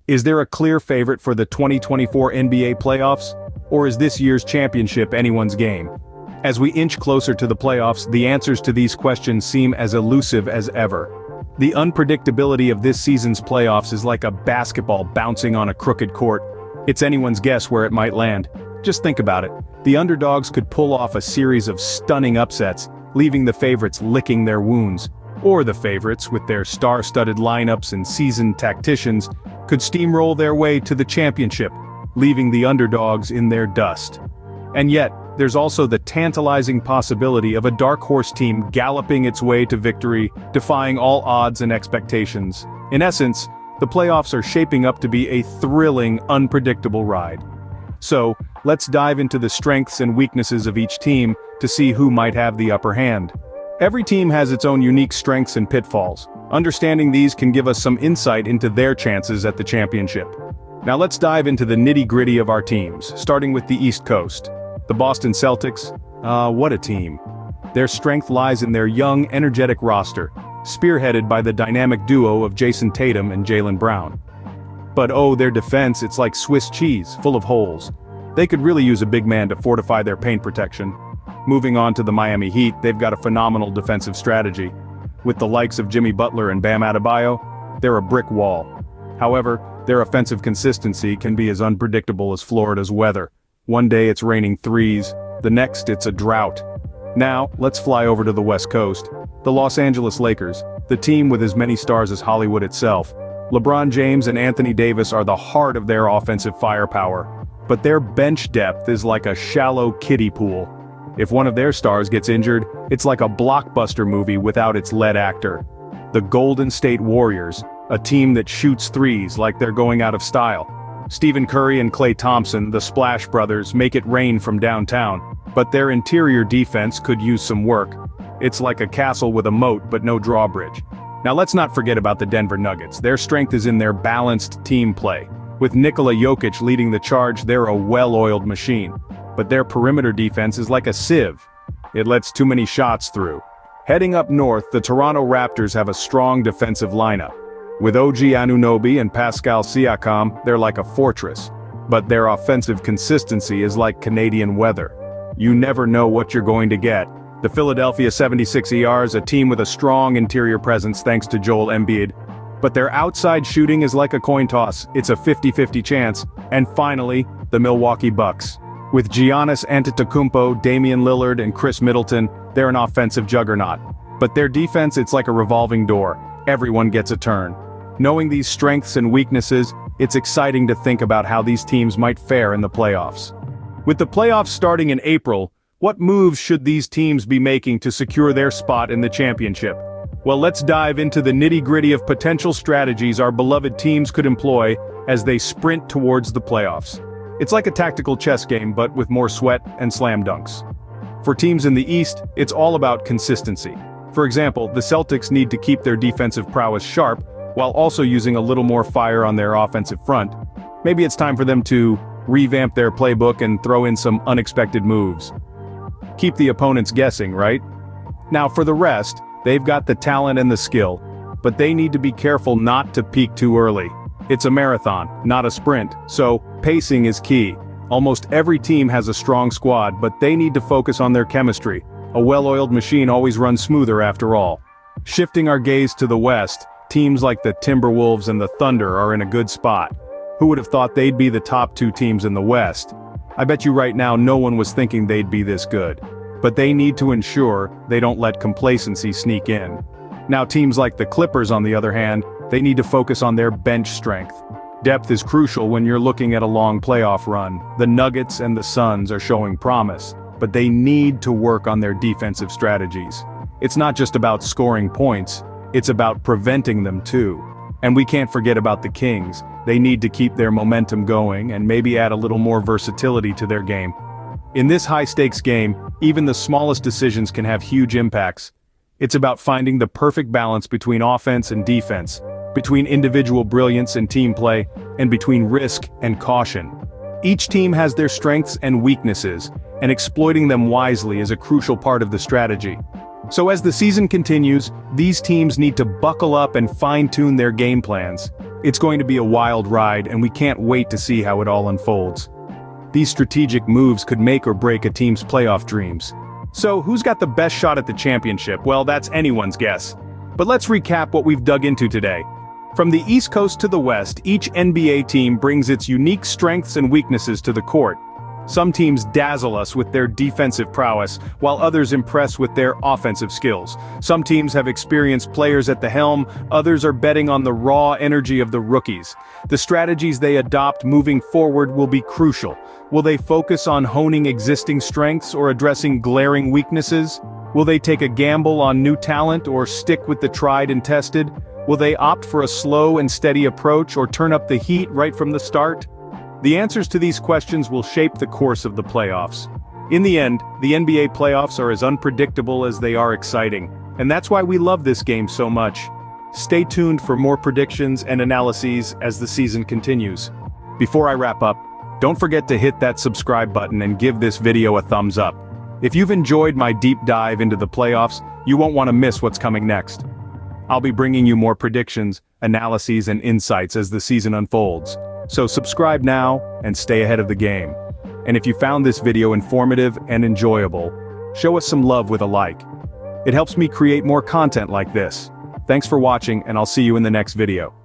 Is there a clear favorite for the 2024 NBA playoffs? Or is this year's championship anyone's game? As we inch closer to the playoffs, the answers to these questions seem as elusive as ever. The unpredictability of this season's playoffs is like a basketball bouncing on a crooked court. It's anyone's guess where it might land. Just think about it. The underdogs could pull off a series of stunning upsets, leaving the favorites licking their wounds. Or the favorites, with their star-studded lineups and seasoned tacticians, could steamroll their way to the championship, leaving the underdogs in their dust. And yet, there's also the tantalizing possibility of a dark horse team galloping its way to victory, defying all odds and expectations. In essence, the playoffs are shaping up to be a thrilling, unpredictable ride. So, let's dive into the strengths and weaknesses of each team to see who might have the upper hand. Every team has its own unique strengths and pitfalls. Understanding these can give us some insight into their chances at the championship. Now let's dive into the nitty-gritty of our teams, starting with the East Coast. The Boston Celtics, what a team. Their strength lies in their young, energetic roster, spearheaded by the dynamic duo of Jason Tatum and Jaylen Brown. But their defense, it's like Swiss cheese, full of holes. They could really use a big man to fortify their paint protection. Moving on to the Miami Heat, they've got a phenomenal defensive strategy. With the likes of Jimmy Butler and Bam Adebayo, they're a brick wall. However, their offensive consistency can be as unpredictable as Florida's weather. One day it's raining threes, the next it's a drought. Now, let's fly over to the West Coast. The Los Angeles Lakers, the team with as many stars as Hollywood itself. LeBron James and Anthony Davis are the heart of their offensive firepower. But their bench depth is like a shallow kiddie pool. If one of their stars gets injured, it's like a blockbuster movie without its lead actor. The Golden State Warriors, a team that shoots threes like they're going out of style. Stephen Curry and Klay Thompson, the Splash Brothers, make it rain from downtown, but their interior defense could use some work. It's like a castle with a moat but no drawbridge. Now let's not forget about the Denver Nuggets. Their strength is in their balanced team play. With Nikola Jokic leading the charge, they're a well-oiled machine. But their perimeter defense is like a sieve. It lets too many shots through. Heading up north, the Toronto Raptors have a strong defensive lineup. With OG Anunoby and Pascal Siakam, they're like a fortress. But their offensive consistency is like Canadian weather. You never know what you're going to get. The Philadelphia 76ers, a team with a strong interior presence thanks to Joel Embiid. But their outside shooting is like a coin toss. It's a 50-50 chance. And finally, the Milwaukee Bucks. With Giannis Antetokounmpo, Damian Lillard, and Chris Middleton, they're an offensive juggernaut. But their defense, it's like a revolving door. Everyone gets a turn. Knowing these strengths and weaknesses, it's exciting to think about how these teams might fare in the playoffs. With the playoffs starting in April, what moves should these teams be making to secure their spot in the championship? Well, let's dive into the nitty-gritty of potential strategies our beloved teams could employ as they sprint towards the playoffs. It's like a tactical chess game, but with more sweat and slam dunks. For teams in the East, it's all about consistency. For example, the Celtics need to keep their defensive prowess sharp, while also using a little more fire on their offensive front. Maybe it's time for them to revamp their playbook and throw in some unexpected moves. Keep the opponents guessing, right? Now for the rest, they've got the talent and the skill, but they need to be careful not to peak too early. It's a marathon, not a sprint, so pacing is key. Almost every team has a strong squad, but they need to focus on their chemistry. A well-oiled machine always runs smoother after all. Shifting our gaze to the West, teams like the Timberwolves and the Thunder are in a good spot. Who would have thought they'd be the top two teams in the West? I bet you right now no one was thinking they'd be this good. But they need to ensure they don't let complacency sneak in. Now teams like the Clippers, on the other hand, they need to focus on their bench strength. Depth is crucial when you're looking at a long playoff run. The Nuggets and the Suns are showing promise, but they need to work on their defensive strategies. It's not just about scoring points, it's about preventing them too. And we can't forget about the Kings. They need to keep their momentum going and maybe add a little more versatility to their game. In this high-stakes game, even the smallest decisions can have huge impacts. It's about finding the perfect balance between offense and defense, between individual brilliance and team play, and between risk and caution. Each team has their strengths and weaknesses, and exploiting them wisely is a crucial part of the strategy. So as the season continues, these teams need to buckle up and fine-tune their game plans. It's going to be a wild ride, and we can't wait to see how it all unfolds. These strategic moves could make or break a team's playoff dreams. So, who's got the best shot at the championship? Well, that's anyone's guess. But let's recap what we've dug into today. From the East Coast to the West, each NBA team brings its unique strengths and weaknesses to the court. Some teams dazzle us with their defensive prowess, while others impress with their offensive skills. Some teams have experienced players at the helm, others are betting on the raw energy of the rookies. The strategies they adopt moving forward will be crucial. Will they focus on honing existing strengths or addressing glaring weaknesses? Will they take a gamble on new talent or stick with the tried and tested? Will they opt for a slow and steady approach or turn up the heat right from the start? The answers to these questions will shape the course of the playoffs. In the end, the NBA playoffs are as unpredictable as they are exciting, and that's why we love this game so much. Stay tuned for more predictions and analyses as the season continues. Before I wrap up, don't forget to hit that subscribe button and give this video a thumbs up. If you've enjoyed my deep dive into the playoffs, you won't want to miss what's coming next. I'll be bringing you more predictions, analyses, and insights as the season unfolds. So subscribe now and stay ahead of the game. And if you found this video informative and enjoyable, show us some love with a like. It helps me create more content like this. Thanks for watching, and I'll see you in the next video.